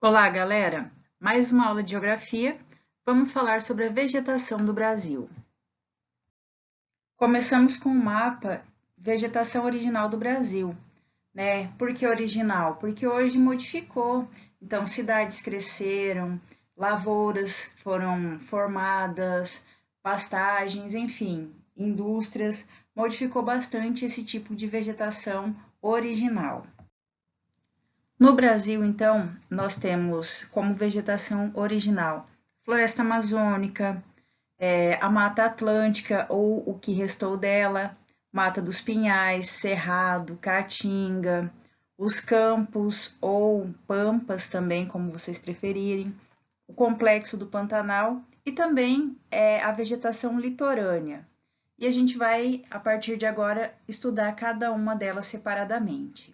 Olá, galera! Mais uma aula de geografia. Vamos falar sobre a vegetação do Brasil. Começamos com o mapa Vegetação Original do Brasil, né? Por que original? Porque hoje modificou. Então, cidades cresceram, lavouras foram formadas, pastagens, enfim, indústrias, modificou bastante esse tipo de vegetação original. No Brasil, então, nós temos como vegetação original floresta amazônica, a Mata Atlântica ou o que restou dela, Mata dos Pinhais, Cerrado, Caatinga, os campos ou pampas também, como vocês preferirem, o complexo do Pantanal e também a vegetação litorânea. E a gente vai, a partir de agora, estudar cada uma delas separadamente.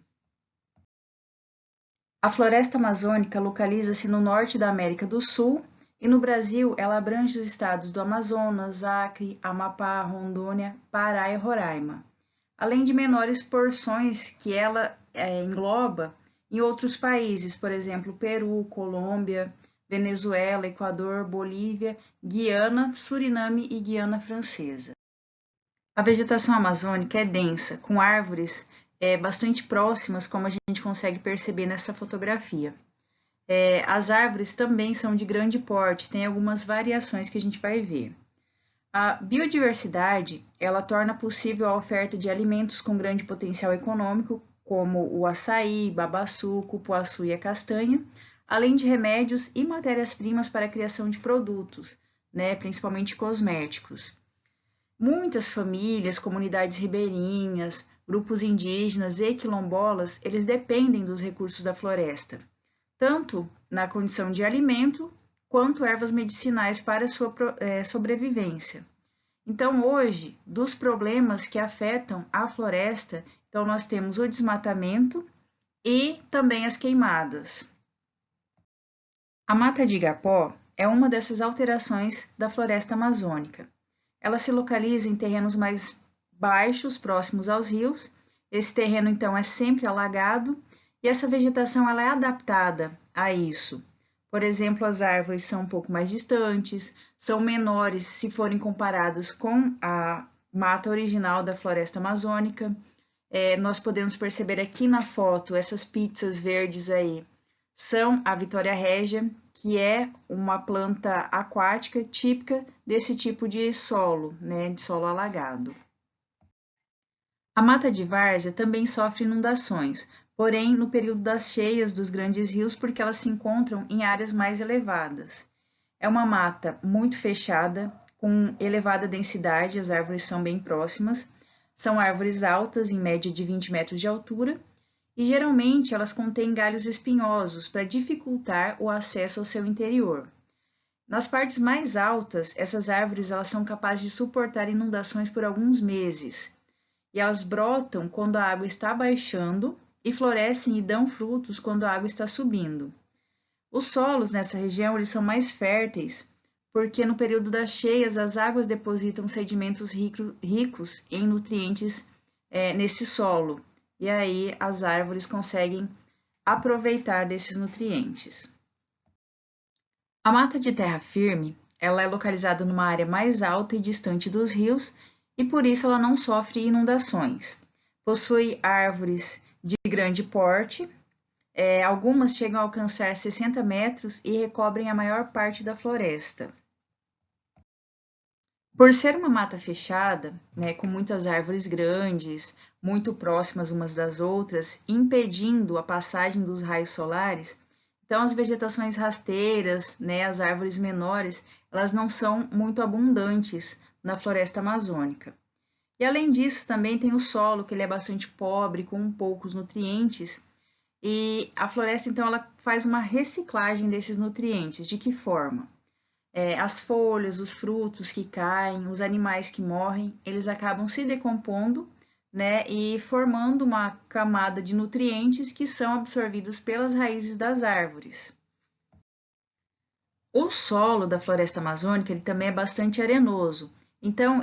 A floresta amazônica localiza-se no norte da América do Sul e no Brasil ela abrange os estados do Amazonas, Acre, Amapá, Rondônia, Pará e Roraima, além de menores porções que ela engloba em outros países, por exemplo, Peru, Colômbia, Venezuela, Equador, Bolívia, Guiana, Suriname e Guiana Francesa. A vegetação amazônica é densa, com árvores bastante próximas, como a gente consegue perceber nessa fotografia. As árvores também são de grande porte, tem algumas variações que a gente vai ver. A biodiversidade, ela torna possível a oferta de alimentos com grande potencial econômico, como o açaí, babaçu, cupuaçu e a castanha, além de remédios e matérias-primas para a criação de produtos, né, principalmente cosméticos. Muitas famílias, comunidades ribeirinhas, grupos indígenas e quilombolas, eles dependem dos recursos da floresta, tanto na condição de alimento, quanto ervas medicinais para a sua sobrevivência. Então, hoje, dos problemas que afetam a floresta, então nós temos o desmatamento e também as queimadas. A mata de igapó é uma dessas alterações da floresta amazônica. Ela se localiza em terrenos mais baixos, próximos aos rios. Esse terreno, então, é sempre alagado e essa vegetação ela é adaptada a isso. Por exemplo, as árvores são um pouco mais distantes, são menores se forem comparadas com a mata original da floresta amazônica. Nós podemos perceber aqui na foto essas pizzas verdes aí são a Vitória régia, que é uma planta aquática típica desse tipo de solo, né, de solo alagado. A mata de várzea também sofre inundações, porém no período das cheias dos grandes rios, porque elas se encontram em áreas mais elevadas. É uma mata muito fechada, com elevada densidade, as árvores são bem próximas, são árvores altas, em média de 20 metros de altura, e geralmente elas contêm galhos espinhosos para dificultar o acesso ao seu interior. Nas partes mais altas, essas árvores elas são capazes de suportar inundações por alguns meses, e elas brotam quando a água está baixando e florescem e dão frutos quando a água está subindo. Os solos nessa região eles são mais férteis, porque no período das cheias as águas depositam sedimentos ricos em nutrientes nesse solo, e aí as árvores conseguem aproveitar desses nutrientes. A mata de terra firme, ela é localizada numa área mais alta e distante dos rios e por isso ela não sofre inundações. Possui árvores de grande porte, algumas chegam a alcançar 60 metros e recobrem a maior parte da floresta. Por ser uma mata fechada, né, com muitas árvores grandes, muito próximas umas das outras, impedindo a passagem dos raios solares, então as vegetações rasteiras, né, as árvores menores, elas não são muito abundantes na floresta amazônica. E além disso, também tem o solo, que ele é bastante pobre, com poucos nutrientes, e a floresta, então, ela faz uma reciclagem desses nutrientes. De que forma? As folhas, os frutos que caem, os animais que morrem, eles acabam se decompondo, né, e formando uma camada de nutrientes que são absorvidos pelas raízes das árvores. O solo da floresta amazônica ele também é bastante arenoso, então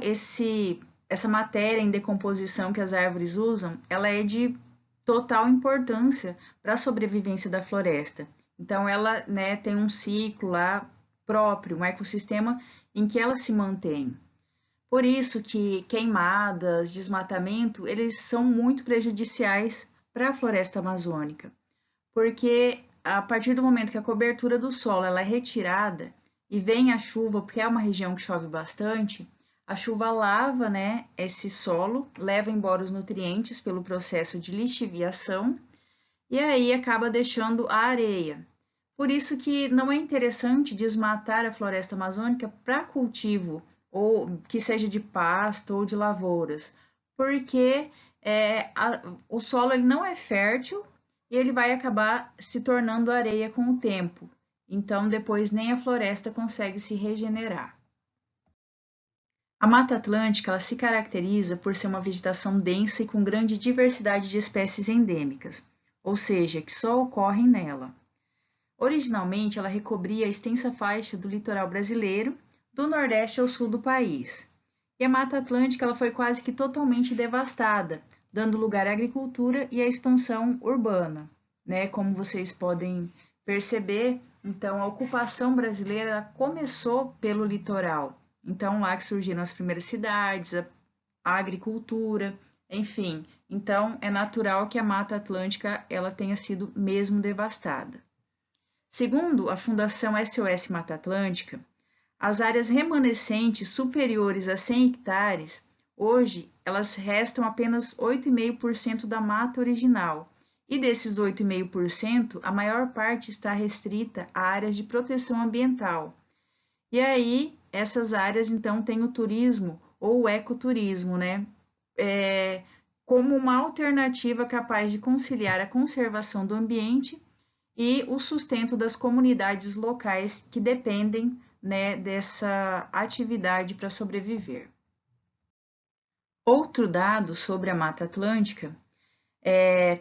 essa matéria em decomposição que as árvores usam, ela é de total importância para a sobrevivência da floresta. Então, ela, né, tem um ciclo lá próprio, um ecossistema em que ela se mantém. Por isso que queimadas, desmatamento, eles são muito prejudiciais para a floresta amazônica, porque a partir do momento que a cobertura do solo ela é retirada e vem a chuva, porque é uma região que chove bastante, a chuva lava, né, esse solo, leva embora os nutrientes pelo processo de lixiviação e aí acaba deixando a areia. Por isso que não é interessante desmatar a floresta amazônica para cultivo, ou que seja de pasto ou de lavouras, porque o solo ele não é fértil e ele vai acabar se tornando areia com o tempo. Então, depois nem a floresta consegue se regenerar. A Mata Atlântica ela se caracteriza por ser uma vegetação densa e com grande diversidade de espécies endêmicas, ou seja, que só ocorrem nela. Originalmente, ela recobria a extensa faixa do litoral brasileiro, do nordeste ao sul do país. E a Mata Atlântica ela foi quase que totalmente devastada, dando lugar à agricultura e à expansão urbana. Né? Como vocês podem perceber, então a ocupação brasileira começou pelo litoral. Então, lá que surgiram as primeiras cidades, a agricultura, enfim. Então, é natural que a Mata Atlântica ela tenha sido mesmo devastada. Segundo a Fundação SOS Mata Atlântica, as áreas remanescentes superiores a 100 hectares, hoje, elas restam apenas 8,5% da mata original, e desses 8,5%, a maior parte está restrita a áreas de proteção ambiental. E aí, essas áreas, então, têm o turismo ou o ecoturismo, né? Como uma alternativa capaz de conciliar a conservação do ambiente e o sustento das comunidades locais que dependem, né, dessa atividade para sobreviver. Outro dado sobre a Mata Atlântica,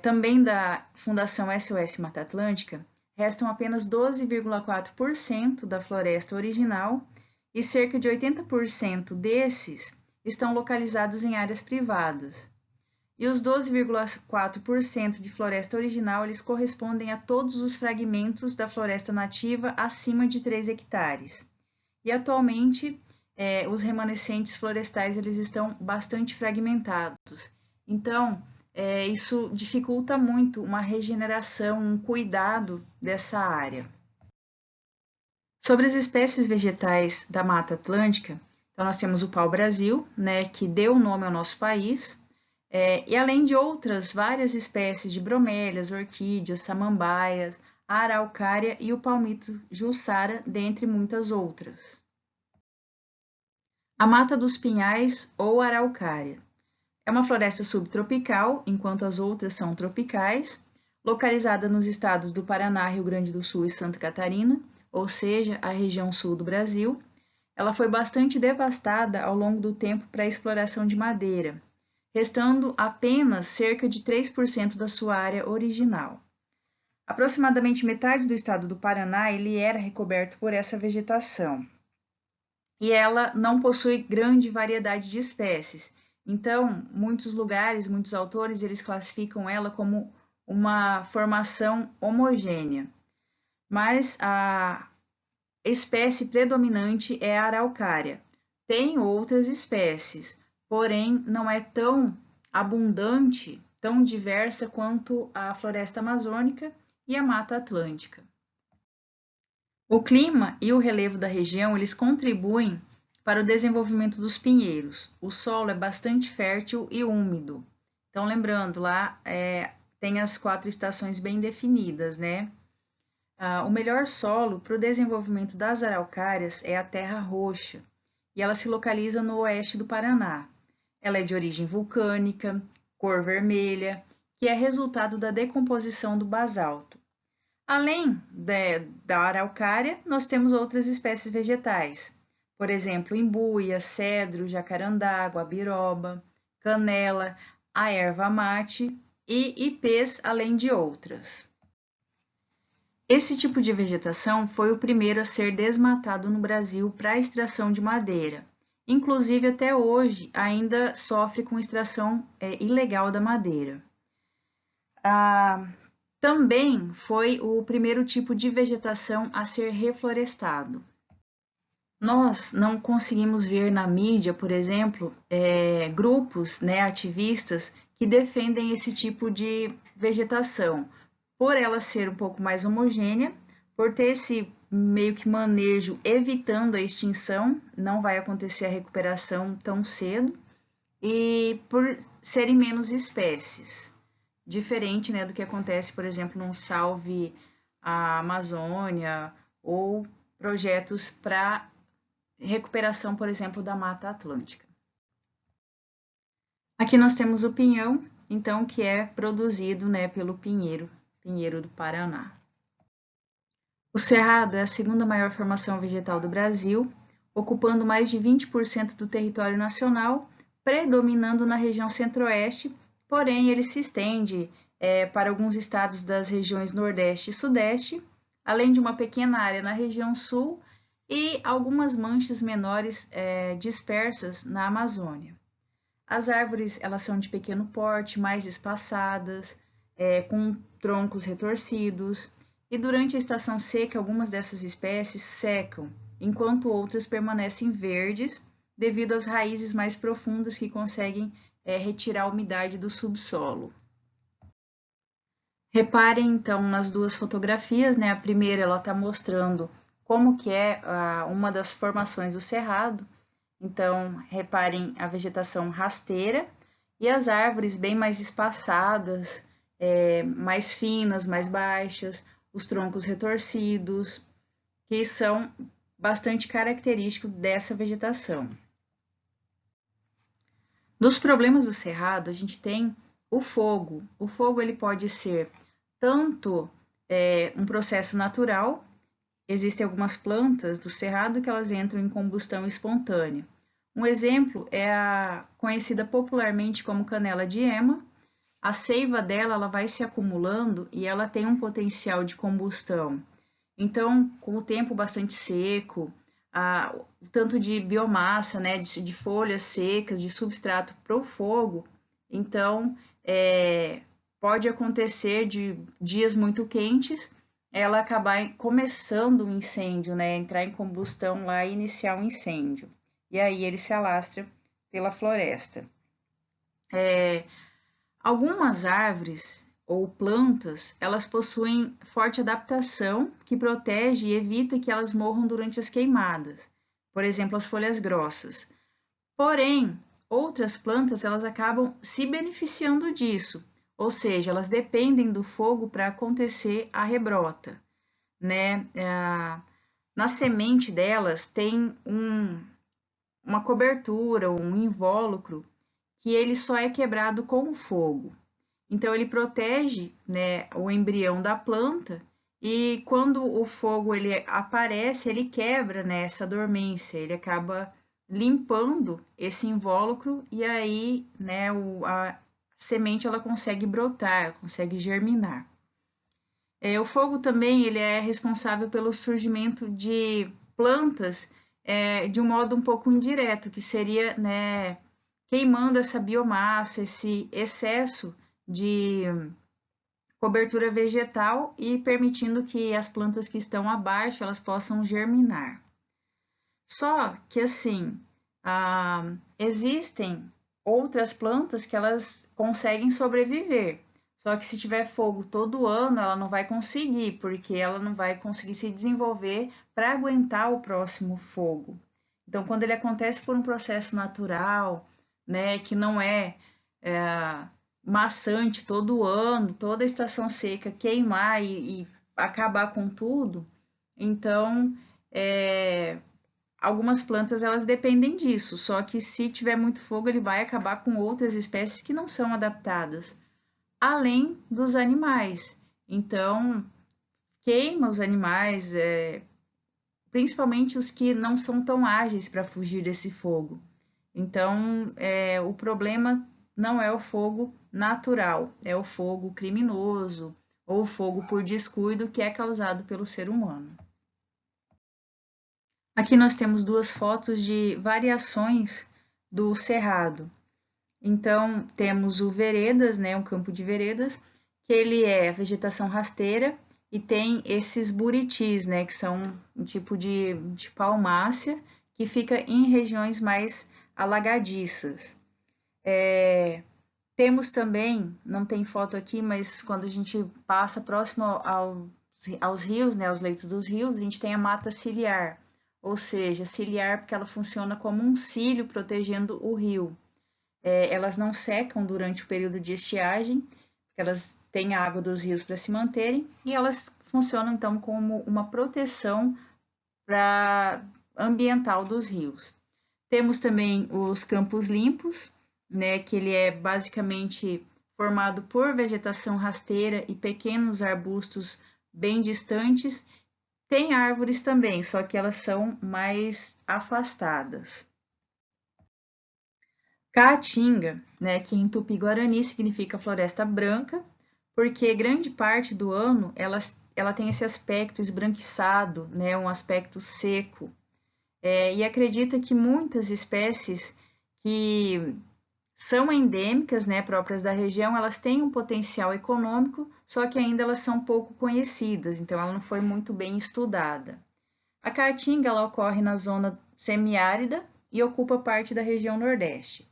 também da Fundação SOS Mata Atlântica, restam apenas 12,4% da floresta original e cerca de 80% desses estão localizados em áreas privadas. E os 12,4% de floresta original, eles correspondem a todos os fragmentos da floresta nativa acima de 3 hectares. E atualmente, os remanescentes florestais eles estão bastante fragmentados. Então, isso dificulta muito uma regeneração, um cuidado dessa área. Sobre as espécies vegetais da Mata Atlântica, então nós temos o pau-brasil, né, que deu o nome ao nosso país, e além de outras várias espécies de bromélias, orquídeas, samambaias, a araucária e o palmito jussara, dentre muitas outras. A Mata dos Pinhais ou Araucária é uma floresta subtropical, enquanto as outras são tropicais, localizada nos estados do Paraná, Rio Grande do Sul e Santa Catarina, ou seja, a região sul do Brasil. Ela foi bastante devastada ao longo do tempo para a exploração de madeira, restando apenas cerca de 3% da sua área original. Aproximadamente metade do estado do Paraná ele era recoberto por essa vegetação. E ela não possui grande variedade de espécies. Então, muitos lugares, muitos autores, eles classificam ela como uma formação homogênea. Mas a espécie predominante é a araucária. Tem outras espécies, porém não é tão abundante, tão diversa quanto a floresta amazônica e a Mata Atlântica. O clima e o relevo da região eles contribuem para o desenvolvimento dos pinheiros. O solo é bastante fértil e úmido. Então, lembrando, lá tem as 4 estações bem definidas, né? O melhor solo para o desenvolvimento das araucárias é a terra roxa, e ela se localiza no oeste do Paraná. Ela é de origem vulcânica, cor vermelha, que é resultado da decomposição do basalto. Além da araucária, nós temos outras espécies vegetais, por exemplo, embuia, cedro, jacarandá, guabiroba, canela, a erva mate e ipês, além de outras. Esse tipo de vegetação foi o primeiro a ser desmatado no Brasil para a extração de madeira. Inclusive, até hoje, ainda sofre com extração ilegal da madeira. Também foi o primeiro tipo de vegetação a ser reflorestado. Nós não conseguimos ver na mídia, por exemplo, grupos, né, ativistas que defendem esse tipo de vegetação, por ela ser um pouco mais homogênea, por ter esse meio que manejo evitando a extinção, não vai acontecer a recuperação tão cedo, e por serem menos espécies, diferente, né, do que acontece, por exemplo, num Salve a Amazônia ou projetos para recuperação, por exemplo, da Mata Atlântica. Aqui nós temos o pinhão, então, que é produzido, né, pelo pinheiro do Paraná. O cerrado é a segunda maior formação vegetal do Brasil, ocupando mais de 20% do território nacional, predominando na região centro-oeste, porém ele se estende para alguns estados das regiões nordeste e sudeste, além de uma pequena área na região sul e algumas manchas menores dispersas na Amazônia. As árvores elas são de pequeno porte, mais espaçadas, com troncos retorcidos, e durante a estação seca algumas dessas espécies secam, enquanto outras permanecem verdes devido às raízes mais profundas que conseguem retirar a umidade do subsolo. Reparem então nas duas fotografias, né? A primeira ela está mostrando como que é uma das formações do cerrado. Então, reparem a vegetação rasteira e as árvores bem mais espaçadas, mais finas, mais baixas, os troncos retorcidos, que são bastante característicos dessa vegetação. Dos problemas do cerrado, a gente tem o fogo. O fogo ele pode ser tanto um processo natural. Existem algumas plantas do cerrado que elas entram em combustão espontânea. Um exemplo é a conhecida popularmente como canela de ema. A seiva dela ela vai se acumulando e ela tem um potencial de combustão. Então, com o tempo bastante seco, tanto de biomassa, né, de folhas secas, de substrato para o fogo, então pode acontecer de dias muito quentes, ela acabar começando um incêndio, né, entrar em combustão lá e iniciar um incêndio. E aí ele se alastra pela floresta. Algumas árvores ou plantas, elas possuem forte adaptação que protege e evita que elas morram durante as queimadas. Por exemplo, as folhas grossas. Porém, outras plantas, elas acabam se beneficiando disso. Ou seja, elas dependem do fogo para acontecer a rebrota, né? Na semente delas tem uma cobertura, um invólucro, que ele só é quebrado com o fogo. Então, ele protege, né, o embrião da planta e quando o fogo ele aparece, ele quebra, né, essa dormência, ele acaba limpando esse invólucro e aí, né, a semente ela consegue brotar, ela consegue germinar. O fogo também ele é responsável pelo surgimento de plantas de um modo um pouco indireto, que seria, né, queimando essa biomassa, esse excesso de cobertura vegetal e permitindo que as plantas que estão abaixo elas possam germinar. Só que assim, existem outras plantas que elas conseguem sobreviver. Só que se tiver fogo todo ano, ela não vai conseguir, porque ela não vai conseguir se desenvolver para aguentar o próximo fogo. Então, quando ele acontece por um processo natural, né, que não é maçante todo ano, toda a estação seca queimar e acabar com tudo, então algumas plantas elas dependem disso, só que se tiver muito fogo ele vai acabar com outras espécies que não são adaptadas, além dos animais. Então queima os animais, principalmente os que não são tão ágeis para fugir desse fogo. Então o problema não é o fogo natural, é o fogo criminoso ou o fogo por descuido que é causado pelo ser humano. Aqui nós temos duas fotos de variações do cerrado. Então, temos o veredas, né, um campo de veredas, que ele é vegetação rasteira e tem esses buritis, né, que são um tipo de palmácea que fica em regiões mais alagadiças. Temos também, não tem foto aqui, mas quando a gente passa próximo aos rios, né, aos leitos dos rios, a gente tem a mata ciliar, ou seja, ciliar porque ela funciona como um cílio protegendo o rio. Elas não secam durante o período de estiagem, porque elas têm a água dos rios para se manterem, e elas funcionam então como uma proteção ambiental dos rios. Temos também os campos limpos, né, que ele é basicamente formado por vegetação rasteira e pequenos arbustos bem distantes. Tem árvores também, só que elas são mais afastadas. Caatinga, né, que em Tupi-Guarani significa floresta branca, porque grande parte do ano ela tem esse aspecto esbranquiçado, né, um aspecto seco. E acredita que muitas espécies que são endêmicas, né, próprias da região, elas têm um potencial econômico, só que ainda elas são pouco conhecidas, então ela não foi muito bem estudada. A caatinga ela ocorre na zona semiárida e ocupa parte da região Nordeste.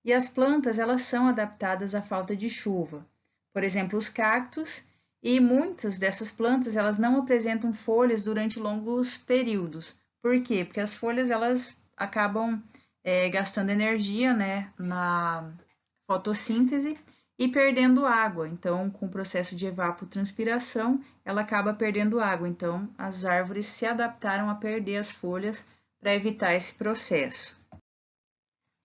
E as plantas elas são adaptadas à falta de chuva. Por exemplo, os cactos, e muitas dessas plantas elas não apresentam folhas durante longos períodos. Por quê? Porque as folhas elas acabam gastando energia, né, na fotossíntese e perdendo água. Então, com o processo de evapotranspiração, ela acaba perdendo água. Então, as árvores se adaptaram a perder as folhas para evitar esse processo.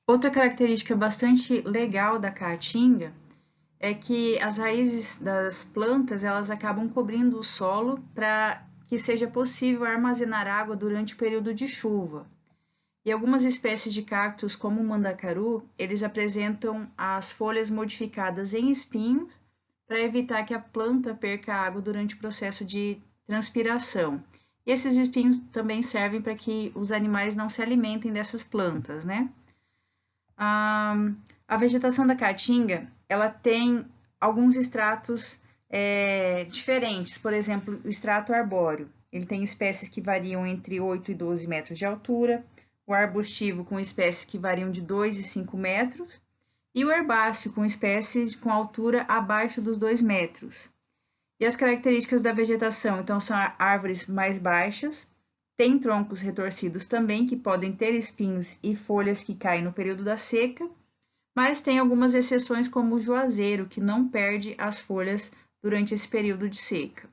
Outra característica bastante legal da caatinga é que as raízes das plantas elas acabam cobrindo o solo para que seja possível armazenar água durante o período de chuva. E algumas espécies de cactos, como o mandacaru, eles apresentam as folhas modificadas em espinhos para evitar que a planta perca água durante o processo de transpiração. E esses espinhos também servem para que os animais não se alimentem dessas plantas, né? A vegetação da caatinga, ela tem alguns estratos diferentes. Por exemplo, o estrato arbóreo. Ele tem espécies que variam entre 8 e 12 metros de altura. O arbustivo com espécies que variam de 2 e 5 metros. E o herbáceo com espécies com altura abaixo dos 2 metros. E as características da vegetação, então, são árvores mais baixas, tem troncos retorcidos também, que podem ter espinhos e folhas que caem no período da seca, mas tem algumas exceções, como o juazeiro, que não perde as folhas durante esse período de seca.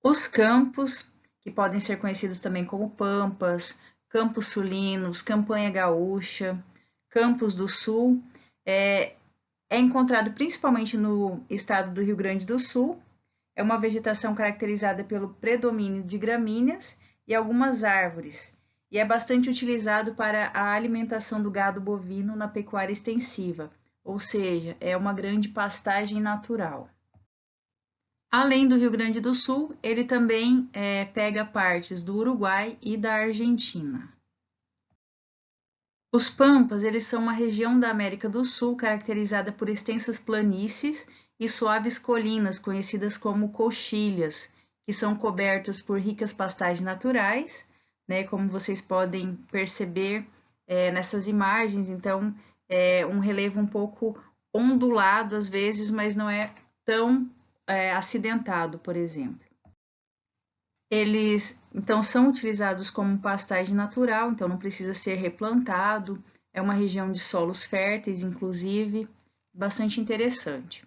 Os campos, que podem ser conhecidos também como pampas, campos sulinos, campanha gaúcha, campos do sul, é encontrado principalmente no estado do Rio Grande do Sul. É uma vegetação caracterizada pelo predomínio de gramíneas e algumas árvores, e é bastante utilizado para a alimentação do gado bovino na pecuária extensiva, ou seja, é uma grande pastagem natural. Além do Rio Grande do Sul, ele também pega partes do Uruguai e da Argentina. Os Pampas, eles são uma região da América do Sul caracterizada por extensas planícies e suaves colinas, conhecidas como coxilhas, que são cobertas por ricas pastagens naturais, né, como vocês podem perceber nessas imagens. Então, é um relevo um pouco ondulado às vezes, mas não é tão acidentado, por exemplo. Eles, então, são utilizados como pastagem natural, então não precisa ser replantado, é uma região de solos férteis, inclusive, bastante interessante.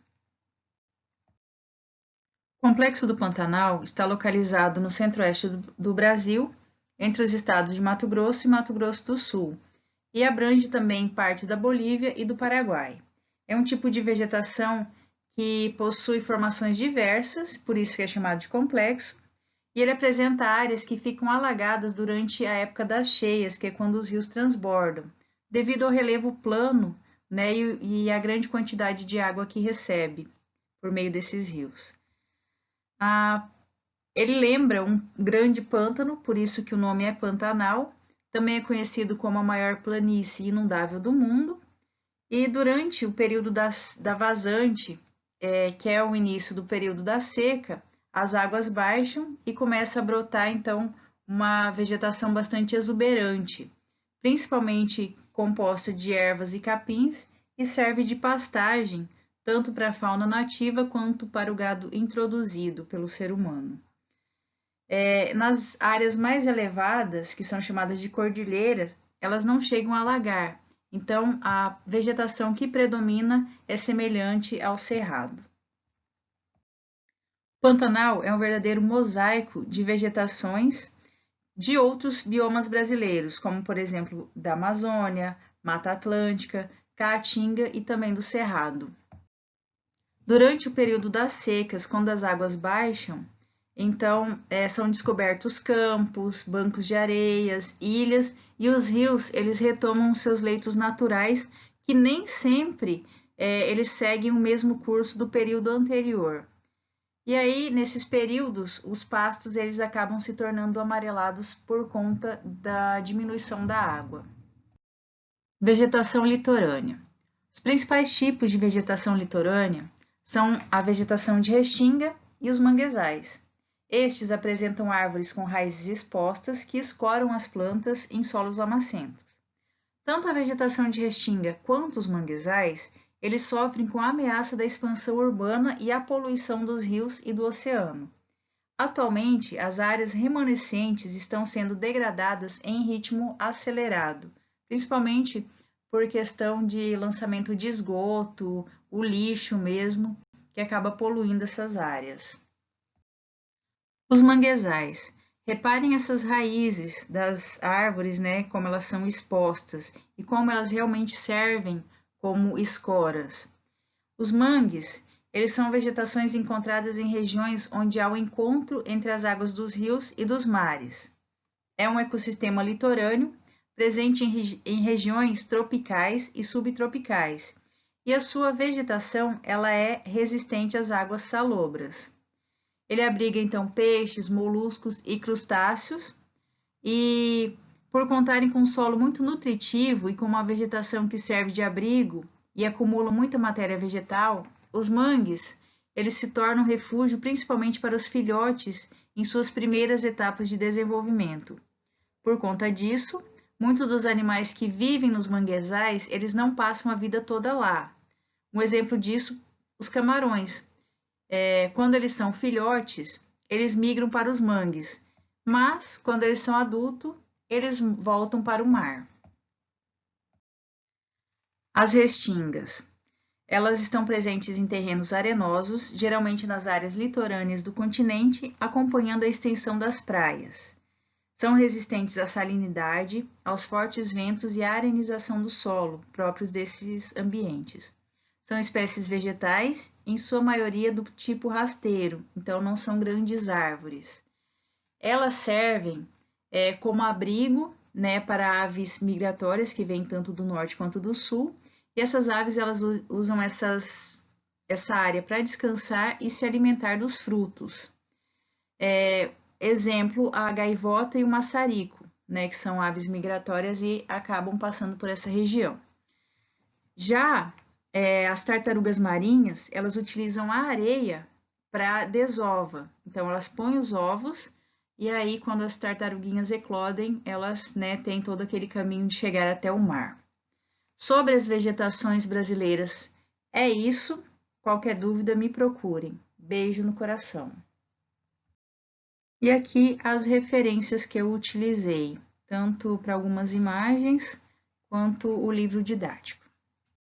O Complexo do Pantanal está localizado no centro-oeste do Brasil, entre os estados de Mato Grosso e Mato Grosso do Sul, e abrange também parte da Bolívia e do Paraguai. É um tipo de vegetação que possui formações diversas, por isso que é chamado de complexo, e ele apresenta áreas que ficam alagadas durante a época das cheias, que é quando os rios transbordam, devido ao relevo plano, né, e a grande quantidade de água que recebe por meio desses rios. Ele lembra um grande pântano, por isso que o nome é Pantanal, também é conhecido como a maior planície inundável do mundo, e durante o período da vazante, que é o início do período da seca, as águas baixam e começa a brotar, então, uma vegetação bastante exuberante, principalmente composta de ervas e capins, e serve de pastagem tanto para a fauna nativa quanto para o gado introduzido pelo ser humano. Nas áreas mais elevadas, que são chamadas de cordilheiras, elas não chegam a alagar, então a vegetação que predomina é semelhante ao cerrado. O Pantanal é um verdadeiro mosaico de vegetações de outros biomas brasileiros, como por exemplo da Amazônia, Mata Atlântica, Caatinga e também do Cerrado. Durante o período das secas, quando as águas baixam, então são descobertos campos, bancos de areias, ilhas e os rios eles retomam seus leitos naturais que nem sempre eles seguem o mesmo curso do período anterior. E aí, nesses períodos, os pastos eles acabam se tornando amarelados por conta da diminuição da água. Vegetação litorânea. Os principais tipos de vegetação litorânea são a vegetação de restinga e os manguezais. Estes apresentam árvores com raízes expostas que escoram as plantas em solos lamacentos. Tanto a vegetação de restinga quanto os manguezais eles sofrem com a ameaça da expansão urbana e a poluição dos rios e do oceano. Atualmente, as áreas remanescentes estão sendo degradadas em ritmo acelerado, principalmente por questão de lançamento de esgoto, o lixo mesmo, que acaba poluindo essas áreas. Os manguezais. Reparem essas raízes das árvores, né, como elas são expostas e como elas realmente servem como escoras. Os mangues, eles são vegetações encontradas em regiões onde há o encontro entre as águas dos rios e dos mares. É um ecossistema litorâneo, presente em regiões tropicais e subtropicais, e a sua vegetação ela é resistente às águas salobras. Ele abriga, então, peixes, moluscos e crustáceos, e por contarem com um solo muito nutritivo e com uma vegetação que serve de abrigo e acumula muita matéria vegetal, os mangues eles se tornam refúgio principalmente para os filhotes em suas primeiras etapas de desenvolvimento. Por conta disso, muitos dos animais que vivem nos manguezais, eles não passam a vida toda lá. Um exemplo disso, os camarões. Quando eles são filhotes, eles migram para os mangues, mas quando eles são adultos, eles voltam para o mar. As restingas. Elas estão presentes em terrenos arenosos, geralmente nas áreas litorâneas do continente, acompanhando a extensão das praias. São resistentes à salinidade, aos fortes ventos e à arenização do solo, próprios desses ambientes. São espécies vegetais, em sua maioria do tipo rasteiro, então não são grandes árvores. Elas servem como abrigo, né, para aves migratórias que vêm tanto do norte quanto do sul, e essas aves elas usam essa área para descansar e se alimentar dos frutos. Exemplo, a gaivota e o maçarico, né, que são aves migratórias e acabam passando por essa região. Já as tartarugas marinhas, elas utilizam a areia para desova. Então, elas põem os ovos e aí, quando as tartaruguinhas eclodem, elas têm todo aquele caminho de chegar até o mar. Sobre as vegetações brasileiras, é isso. Qualquer dúvida, me procurem. Beijo no coração. E aqui as referências que eu utilizei, tanto para algumas imagens quanto o livro didático.